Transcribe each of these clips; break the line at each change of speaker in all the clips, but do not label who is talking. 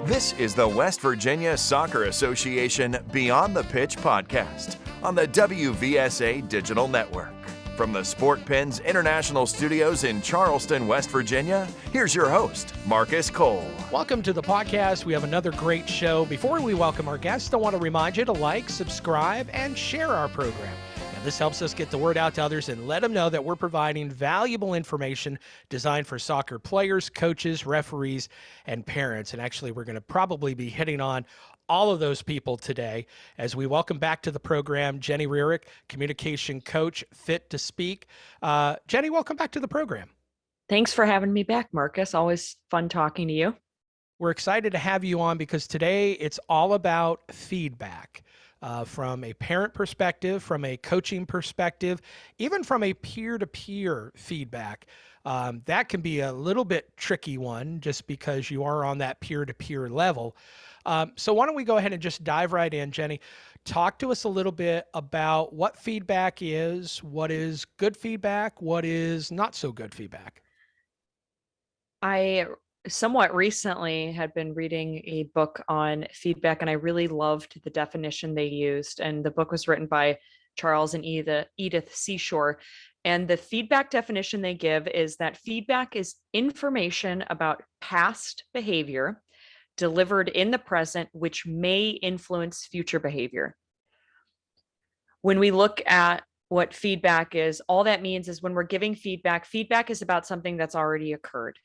This is the West Virginia Soccer Association Beyond the Pitch podcast on the WVSA Digital Network. From the Sport Pens International Studios in Charleston, West Virginia, here's your host, Marcus Cole.
Welcome to the podcast. We have another great show. Before we welcome our guests, I want to remind you to like, subscribe, and share our program. This helps us get the word out to others and let them know that we're providing valuable information designed for soccer players, coaches, referees, and parents. And actually, we're going to probably be hitting on all of those people today as we welcome back to the program Jenny Rearick, communication coach, fit to speak. Jenny, welcome back to the program.
Thanks for having me back, Marcus. Always fun talking to you.
We're excited to have you on because today it's all about feedback. From a parent perspective, from a coaching perspective, even from a peer-to-peer feedback. That can be a little bit tricky one just because you are on that peer-to-peer level. So why don't we go ahead and just dive right in, Jenny. Talk to us a little bit about what feedback is, what is good feedback, what is not so good feedback.
I somewhat recently had been reading a book on feedback, and I really loved the definition they used. And the book was written by Charles and Edith Seashore. And the feedback definition they give is that feedback is information about past behavior delivered in the present, which may influence future behavior. When we look at what feedback is, all that means is when we're giving feedback, feedback is about something that's already occurred.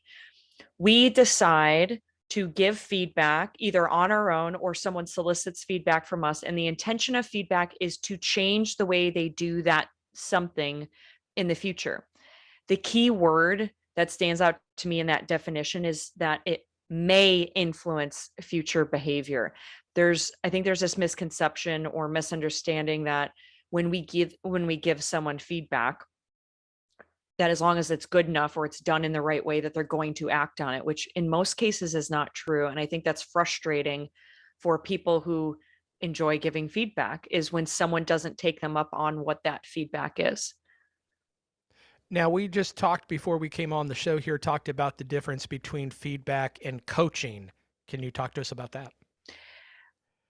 We decide to give feedback either on our own or someone solicits feedback from us. And the intention of feedback is to change the way they do that something in the future. The key word that stands out to me in that definition is that it may influence future behavior. I think there's this misconception or misunderstanding that when we give someone feedback, that as long as it's good enough or it's done in the right way that they're going to act on it, which in most cases is not true. And I think that's frustrating for people who enjoy giving feedback, is when someone doesn't take them up on what that feedback is.
Now, we just talked before we came on the show here, talked about the difference between feedback and coaching. Can you talk to us about that?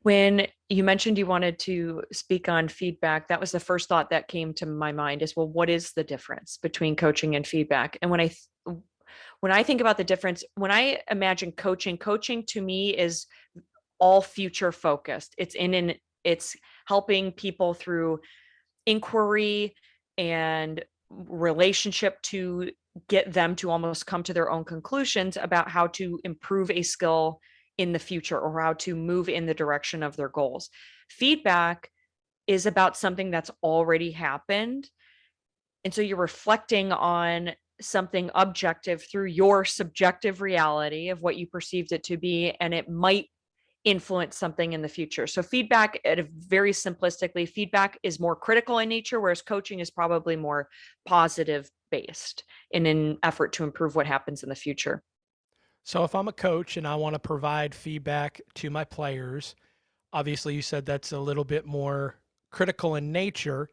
When you mentioned you wanted to speak on feedback, that was the first thought that came to my mind is, well, what is the difference between coaching and feedback? And when I think about the difference, when I imagine coaching to me is all future focused. It's helping people through inquiry and relationship to get them to almost come to their own conclusions about how to improve a skill in the future or how to move in the direction of their goals. Feedback is about something that's already happened. And so you're reflecting on something objective through your subjective reality of what you perceived it to be, and it might influence something in the future. So feedback, at a very simplistically, feedback is more critical in nature, whereas coaching is probably more positive based in an effort to improve what happens in the future.
So if I'm a coach and I want to provide feedback to my players, obviously you said that's a little bit more critical in nature.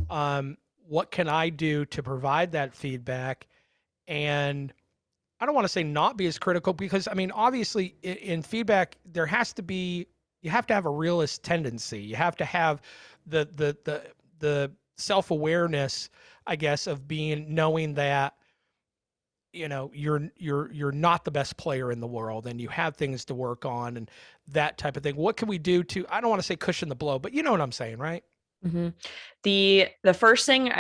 What can I do to provide that feedback? And I don't want to say not be as critical because, I mean, obviously in feedback, you have to have a realist tendency. You have to have the self-awareness, I guess, of knowing that, you know, you're not the best player in the world and you have things to work on and that type of thing. What can we do to, I don't want to say cushion the blow, but you know what I'm saying, right?
Mm-hmm. The first thing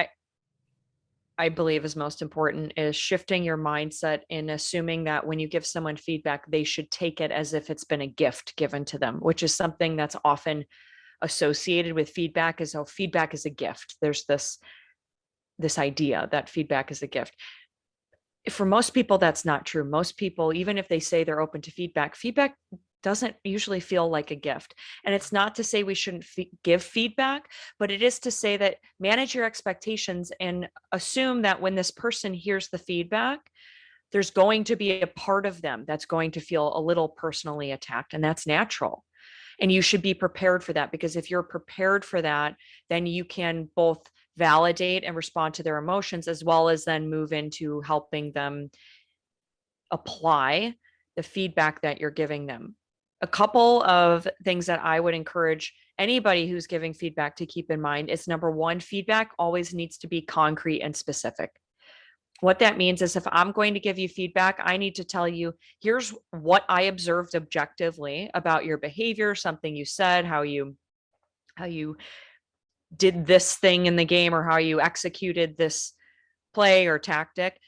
I believe is most important is shifting your mindset in assuming that when you give someone feedback, they should take it as if it's been a gift given to them, which is something that's often associated with feedback, as though feedback is a gift. There's this idea that feedback is a gift. For most people, that's not true. Most people, even if they say they're open to feedback doesn't usually feel like a gift. And it's not to say we shouldn't give feedback, but it is to say that manage your expectations and assume that when this person hears the feedback, there's going to be a part of them that's going to feel a little personally attacked, and that's natural. And you should be prepared for that, because if you're prepared for that, then you can both validate and respond to their emotions, as well as then move into helping them apply the feedback that you're giving them. A couple of things that I would encourage anybody who's giving feedback to keep in mind is number one, feedback always needs to be concrete and specific. What that means is if I'm going to give you feedback, I need to tell you, here's what I observed objectively about your behavior, something you said, how you did this thing in the game, or how you executed this play or tactic,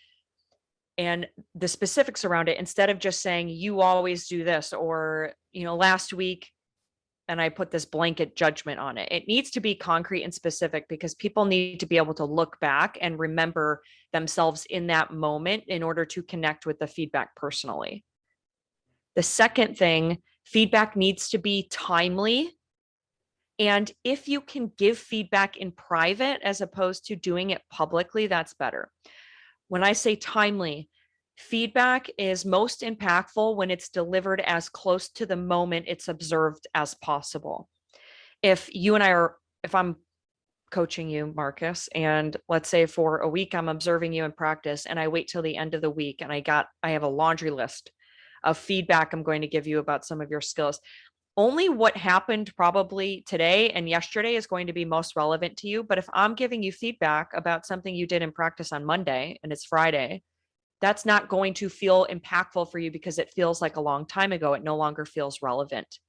and the specifics around it, instead of just saying you always do this, or last week and I put this blanket judgment on it. It needs to be concrete and specific, because people need to be able to look back and remember themselves in that moment in order to connect with the feedback personally. The second thing, feedback needs to be timely. And if you can give feedback in private as opposed to doing it publicly, that's better. When I say timely, feedback is most impactful when it's delivered as close to the moment it's observed as possible. If I'm coaching you, Marcus, and let's say for a week I'm observing you in practice, and I wait till the end of the week and I have a laundry list of feedback I'm going to give you about some of your skills. Only what happened probably today and yesterday is going to be most relevant to you. But if I'm giving you feedback about something you did in practice on Monday and it's Friday, that's not going to feel impactful for you because it feels like a long time ago. It no longer feels relevant.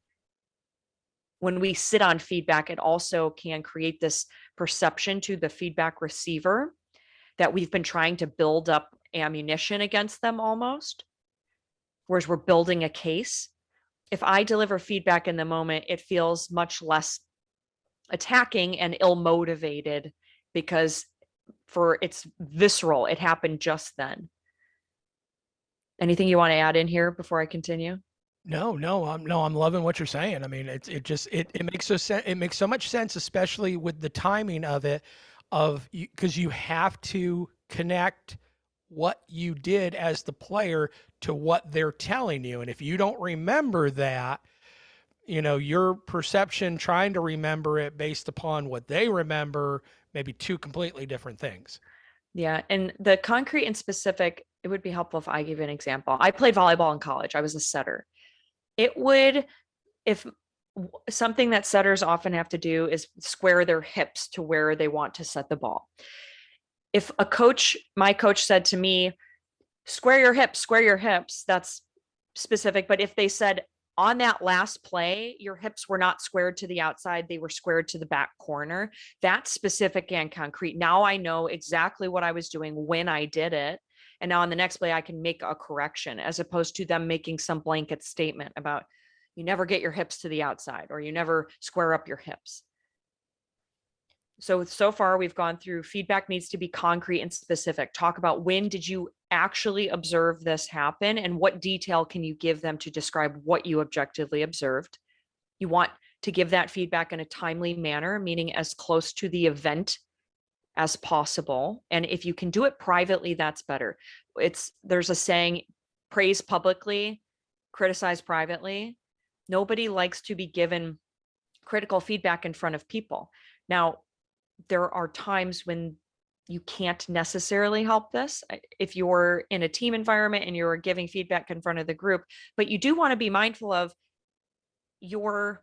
When we sit on feedback, it also can create this perception to the feedback receiver that we've been trying to build up ammunition against them almost, whereas we're building a case. If I deliver feedback in the moment, it feels much less attacking and ill-motivated because it's visceral. It happened just then. Anything you want to add in here before I continue?
No, I'm loving what you're saying. I mean, it makes so much sense, especially with the timing of it, because you have to connect what you did as the player to what they're telling you. And if you don't remember that, your perception trying to remember it based upon what they remember, maybe two completely different things.
Yeah. And the concrete and specific, it would be helpful if I give you an example. I played volleyball in college. I was a setter. If something that setters often have to do is square their hips to where they want to set the ball. If my coach said to me, square your hips, that's specific. But if they said on that last play, your hips were not squared to the outside, they were squared to the back corner, that's specific and concrete. Now I know exactly what I was doing when I did it. And now on the next play, I can make a correction, as opposed to them making some blanket statement about you never get your hips to the outside or you never square up your hips. So far we've gone through feedback needs to be concrete and specific. Talk about when did you actually observe this happen and what detail can you give them to describe what you objectively observed. You want to give that feedback in a timely manner, meaning as close to the event as possible. And if you can do it privately, that's better. There's a saying, praise publicly, criticize privately. Nobody likes to be given critical feedback in front of people. Now, there are times when you can't necessarily help this if you're in a team environment and you're giving feedback in front of the group, but you do want to be mindful of you're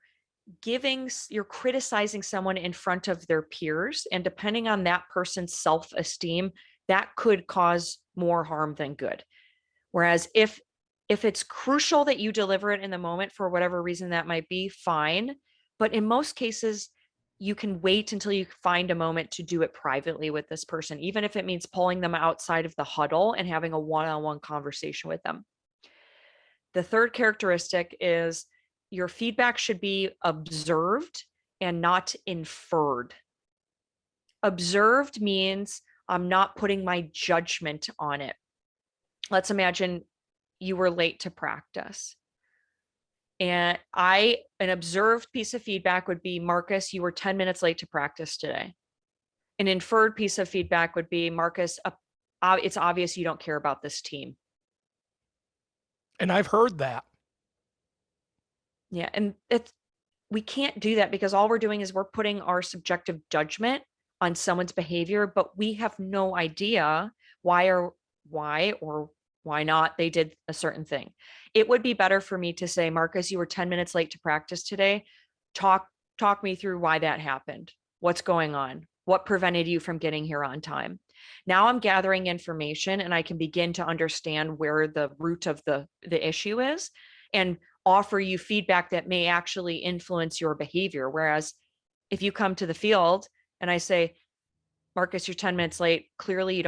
criticizing someone in front of their peers, and depending on that person's self-esteem, that could cause more harm than good. Whereas if it's crucial that you deliver it in the moment for whatever reason that might be, fine. But in most cases, you can wait until you find a moment to do it privately with this person, even if it means pulling them outside of the huddle and having a one-on-one conversation with them. The third characteristic is your feedback should be observed and not inferred. Observed means I'm not putting my judgment on it. Let's imagine you were late to practice. And an observed piece of feedback would be, Marcus, you were 10 minutes late to practice today. An inferred piece of feedback would be, Marcus, it's obvious you don't care about this team.
And I've heard that.
Yeah. And we can't do that because all we're doing is we're putting our subjective judgment on someone's behavior, but we have no idea why or why not? They did a certain thing. It would be better for me to say, Marcus, you were 10 minutes late to practice today. Talk me through why that happened. What's going on? What prevented you from getting here on time? Now I'm gathering information and I can begin to understand where the root of the issue is and offer you feedback that may actually influence your behavior. Whereas if you come to the field and I say, Marcus, you're 10 minutes late. Clearly you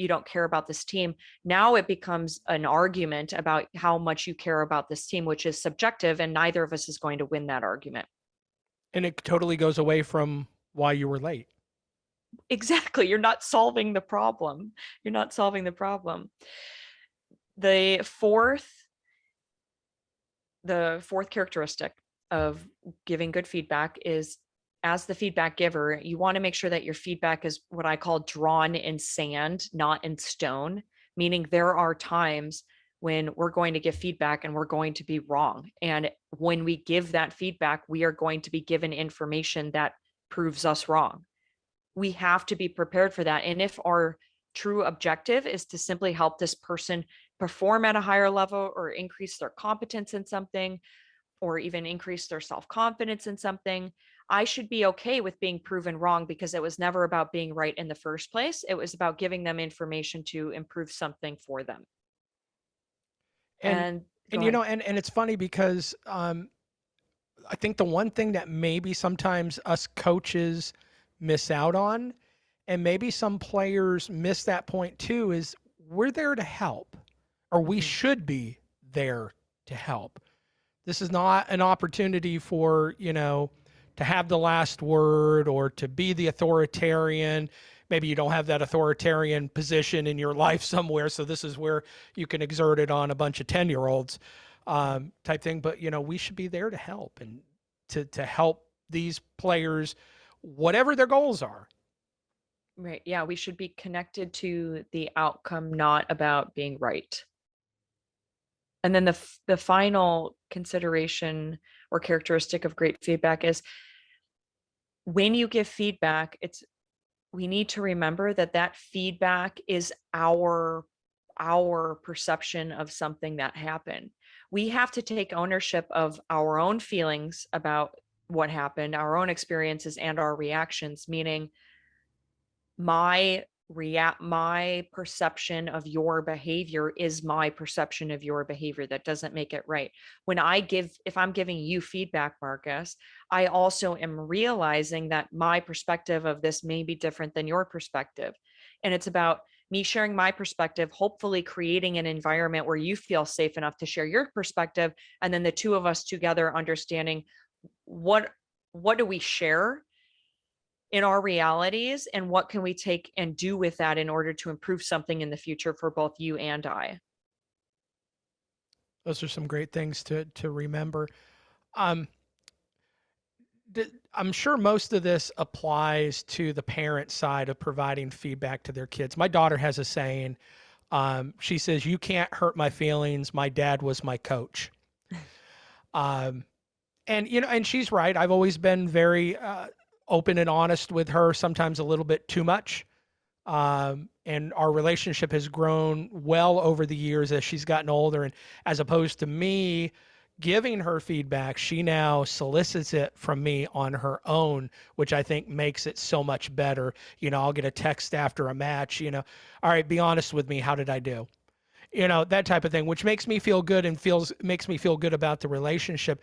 don't care about this team. Now it becomes an argument about how much you care about this team, which is subjective, and neither of us is going to win that argument.
And it totally goes away from why you were late.
Exactly. You're not solving the problem. You're not solving the problem. The fourth characteristic of giving good feedback is, as the feedback giver, you want to make sure that your feedback is what I call drawn in sand, not in stone, meaning there are times when we're going to give feedback and we're going to be wrong. And when we give that feedback, we are going to be given information that proves us wrong. We have to be prepared for that. And if our true objective is to simply help this person perform at a higher level or increase their competence in something, or even increase their self-confidence in something, I should be okay with being proven wrong, because it was never about being right in the first place. It was about giving them information to improve something for them.
And
Go
you know,
ahead.
and it's funny because I think the one thing that maybe sometimes us coaches miss out on, and maybe some players miss that point too, is we're there to help, or we should be there to help. This is not an opportunity for, to have the last word or to be the authoritarian. Maybe you don't have that authoritarian position in your life somewhere, so this is where you can exert it on a bunch of 10-year-olds type thing. But, we should be there to help and to help these players, whatever their goals are.
Right. Yeah, we should be connected to the outcome, not about being right. And then the final consideration or characteristic of great feedback is, when you give feedback, we need to remember that feedback is our perception of something that happened. We have to take ownership of our own feelings about what happened, our own experiences and our reactions, meaning my perception of your behavior is my perception of your behavior. That doesn't make it right. If I'm giving you feedback, Marcus, I also am realizing that my perspective of this may be different than your perspective. And it's about me sharing my perspective, hopefully creating an environment where you feel safe enough to share your perspective. And then the two of us together understanding what do we share in our realities, and what can we take and do with that in order to improve something in the future for both you and I.
Those are some great things to remember. I'm sure most of this applies to the parent side of providing feedback to their kids. My daughter has a saying. She says, "You can't hurt my feelings. My dad was my coach." And and she's right. I've always been very open and honest with her, sometimes a little bit too much. And our relationship has grown well over the years as she's gotten older. And as opposed to me giving her feedback, she now solicits it from me on her own, which I think makes it so much better. I'll get a text after a match, all right, be honest with me. How did I do? That type of thing, which makes me feel good and makes me feel good about the relationship.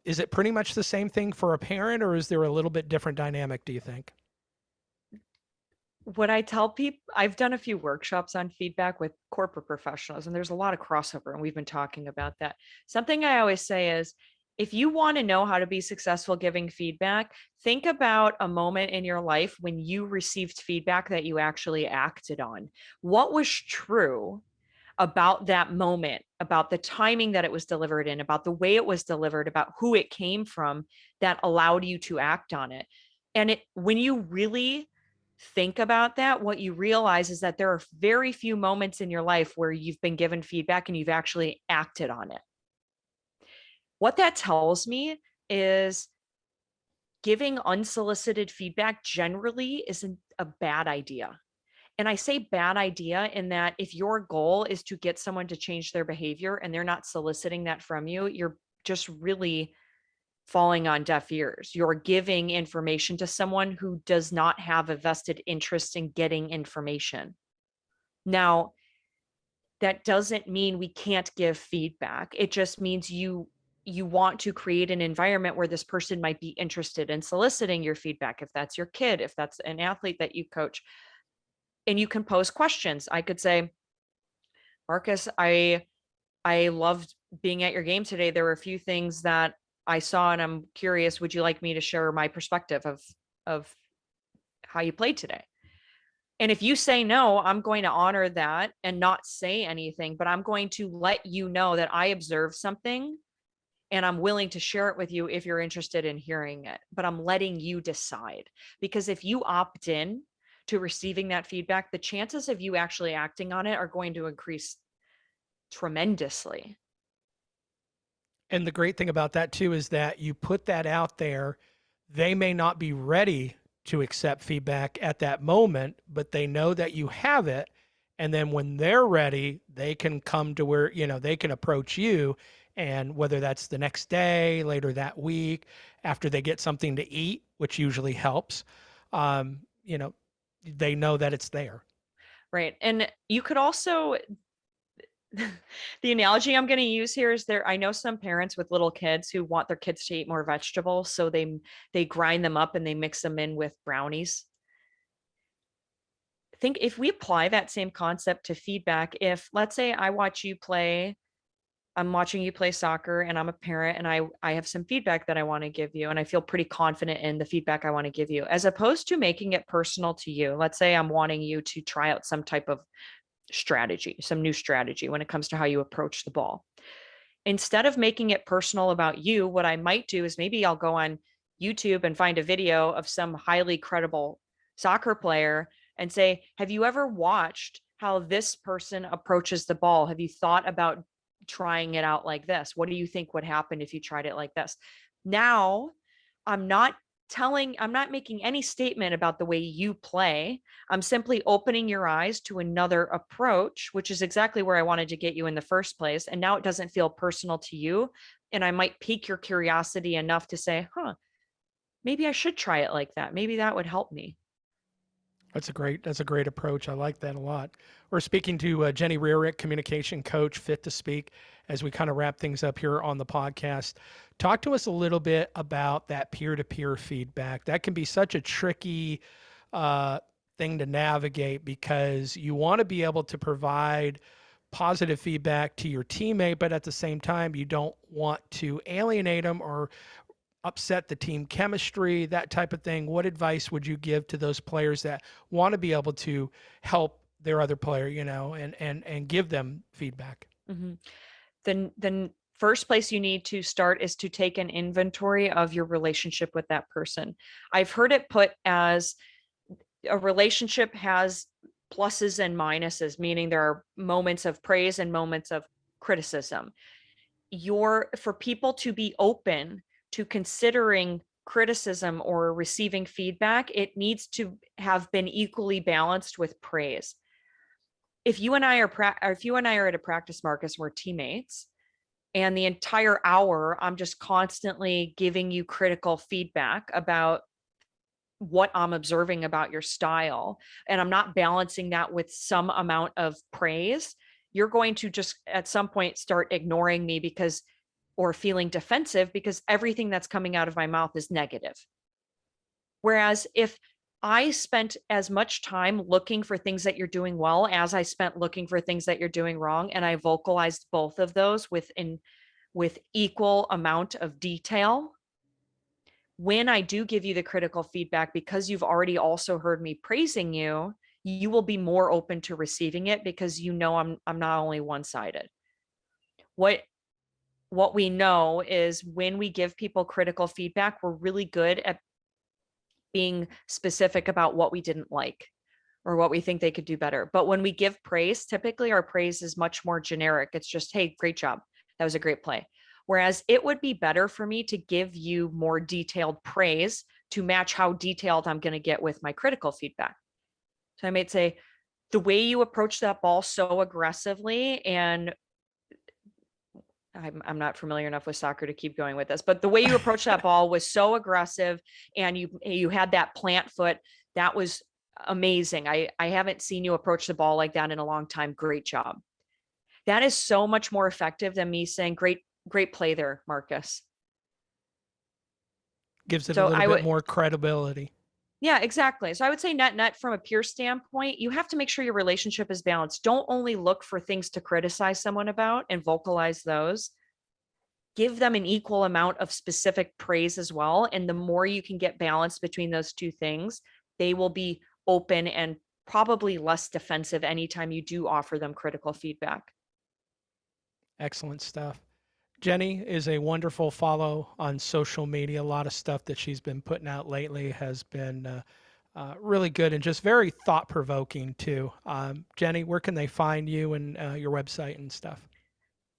Is it pretty much the same thing for a parent, or is there a little bit different dynamic, do you think?
What I tell people, I've done a few workshops on feedback with corporate professionals, and there's a lot of crossover, and we've been talking about that. Something I always say is, if you want to know how to be successful giving feedback, think about a moment in your life when you received feedback that you actually acted on. What was true about that moment, about the timing that it was delivered in, about the way it was delivered, about who it came from, that allowed you to act on it? And when you really think about that, what you realize is that there are very few moments in your life where you've been given feedback and you've actually acted on it. What that tells me is giving unsolicited feedback generally isn't a bad idea. And I say bad idea in that if your goal is to get someone to change their behavior and they're not soliciting that from you, you're just really falling on deaf ears. You're giving information to someone who does not have a vested interest in getting information. Now, that doesn't mean we can't give feedback. It just means you want to create an environment where this person might be interested in soliciting your feedback, if that's your kid, if that's an athlete that you coach. And you can pose questions. I could say, Marcus, I loved being at your game today. There were a few things that I saw and I'm curious, would you like me to share my perspective of how you played today? And if you say no, I'm going to honor that and not say anything, but I'm going to let you know that I observed something and I'm willing to share it with you if you're interested in hearing it. But I'm letting you decide, because if you opt in to receiving that feedback, the chances of you actually acting on it are going to increase tremendously.
And the great thing about that too is that you put that out there. They may not be ready to accept feedback at that moment, but they know that you have it. And then when they're ready, they can come to where, they can approach you. And whether that's the next day, later that week, after they get something to eat, which usually helps, they know that it's there.
Right. And you could also, the analogy I'm going to use here is I know some parents with little kids who want their kids to eat more vegetables. So they grind them up and they mix them in with brownies. Think if we apply that same concept to feedback, if let's say I'm watching you play soccer and I'm a parent and I have some feedback that I want to give you and I feel pretty confident in the feedback I want to give you, as opposed to making it personal to you. Let's say I'm wanting you to try out some type of strategy, some new strategy when it comes to how you approach the ball. Instead of making it personal about you, what I might do is maybe I'll go on YouTube and find a video of some highly credible soccer player and say, have you ever watched how this person approaches the ball? Have you thought about trying it out like this? What do you think would happen if you tried it like this? Now, I'm not making any statement about the way you play. I'm simply opening your eyes to another approach, which is exactly where I wanted to get you in the first place. And now it doesn't feel personal to you. And I might pique your curiosity enough to say, maybe I should try it like that. Maybe that would help me.
That's a great approach. I like that a lot. We're speaking to Jenny Rearick, communication coach, fit to speak, as we kind of wrap things up here on the podcast. Talk to us a little bit about that peer-to-peer feedback. That can be such a tricky thing to navigate, because you want to be able to provide positive feedback to your teammate, but at the same time, you don't want to alienate them or upset the team chemistry, that type of thing. What advice would you give to those players that want to be able to help their other player, and give them feedback?
Mm-hmm. Then first place you need to start is to take an inventory of your relationship with that person. I've heard it put as a relationship has pluses and minuses, meaning there are moments of praise and moments of criticism. For people to be open to considering criticism or receiving feedback, it needs to have been equally balanced with praise. If you and I are at a practice, Marcus, we're teammates, and the entire hour I'm just constantly giving you critical feedback about what I'm observing about your style, and I'm not balancing that with some amount of praise, you're going to just at some point start ignoring me or feeling defensive because everything that's coming out of my mouth is negative. Whereas if I spent as much time looking for things that you're doing well as I spent looking for things that you're doing wrong, and I vocalized both of those with equal amount of detail, when I do give you the critical feedback, because you've already also heard me praising you, you will be more open to receiving it because I'm not only one-sided. What we know is when we give people critical feedback, we're really good at being specific about what we didn't like or what we think they could do better. But when we give praise, typically our praise is much more generic. It's just, hey, great job. That was a great play. Whereas it would be better for me to give you more detailed praise to match how detailed I'm going to get with my critical feedback. So I might say, the way you approach that ball so aggressively, and I'm not familiar enough with soccer to keep going with this, but the way you approach that ball was so aggressive, and you had that plant foot. That was amazing. I haven't seen you approach the ball like that in a long time. Great job. That is so much more effective than me saying, great play there, Marcus.
Gives it a little bit more credibility.
Yeah, exactly. So I would say net from a peer standpoint, you have to make sure your relationship is balanced. Don't only look for things to criticize someone about and vocalize those. Give them an equal amount of specific praise as well. And the more you can get balance between those two things, they will be open and probably less defensive anytime you do offer them critical feedback.
Excellent stuff. Jenny is a wonderful follow on social media. A lot of stuff that she's been putting out lately has been really good and just very thought-provoking too. Jenny, where can they find you and your website and stuff?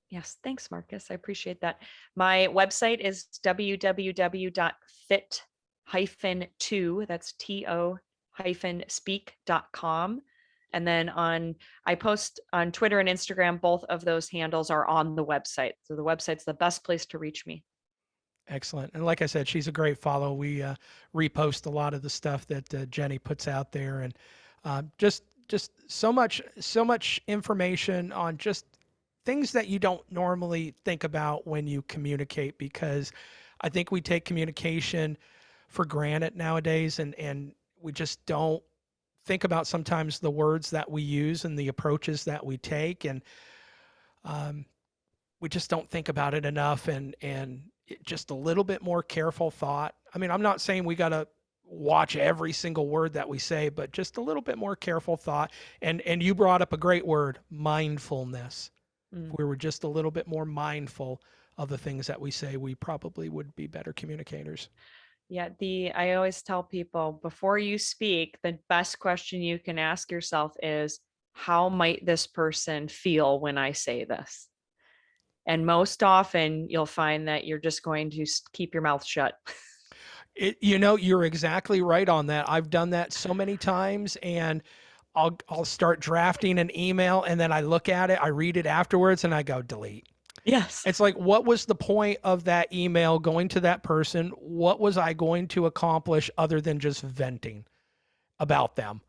Yes, thanks, Marcus. I appreciate that. My website is www.fit-2, that's to-speak.com. And then I post on Twitter and Instagram. Both of those handles are on the website. So the website's the best place to reach me.
Excellent. And like I said, she's a great follow. We repost a lot of the stuff that Jenny puts out there, and just so much information on just things that you don't normally think about when you communicate, because I think we take communication for granted nowadays, and we just don't think about sometimes the words that we use and the approaches that we take, and we just don't think about it enough, and just a little bit more careful thought. I mean, I'm not saying we got to watch every single word that we say, but just a little bit more careful thought. And you brought up a great word, mindfulness. If we were just a little bit more mindful of the things that we say, we probably would be better communicators.
Yeah, I always tell people, before you speak, the best question you can ask yourself is, how might this person feel when I say this? And most often you'll find that you're just going to keep your mouth shut.
You're exactly right on that. I've done that so many times, and I'll start drafting an email, and then I look at it, I read it afterwards, and I go, delete.
Yes.
It's like, what was the point of that email going to that person? What was I going to accomplish other than just venting about them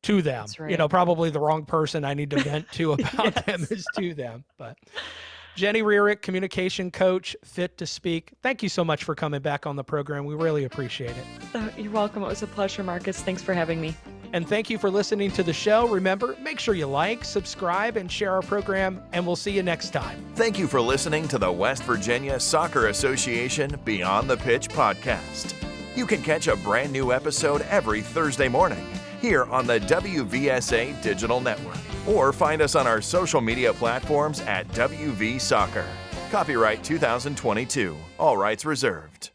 to them? That's right. Probably the wrong person I need to vent to about them is to them. But Jenny Rearick, communication coach, Fit to Speak. Thank you so much for coming back on the program. We really appreciate it.
You're welcome. It was a pleasure, Marcus. Thanks for having me.
And thank you for listening to the show. Remember, make sure you like, subscribe, and share our program, and we'll see you next time.
Thank you for listening to the West Virginia Soccer Association Beyond the Pitch podcast. You can catch a brand new episode every Thursday morning here on the WVSA Digital Network, or find us on our social media platforms at WV Soccer. Copyright 2022. All rights reserved.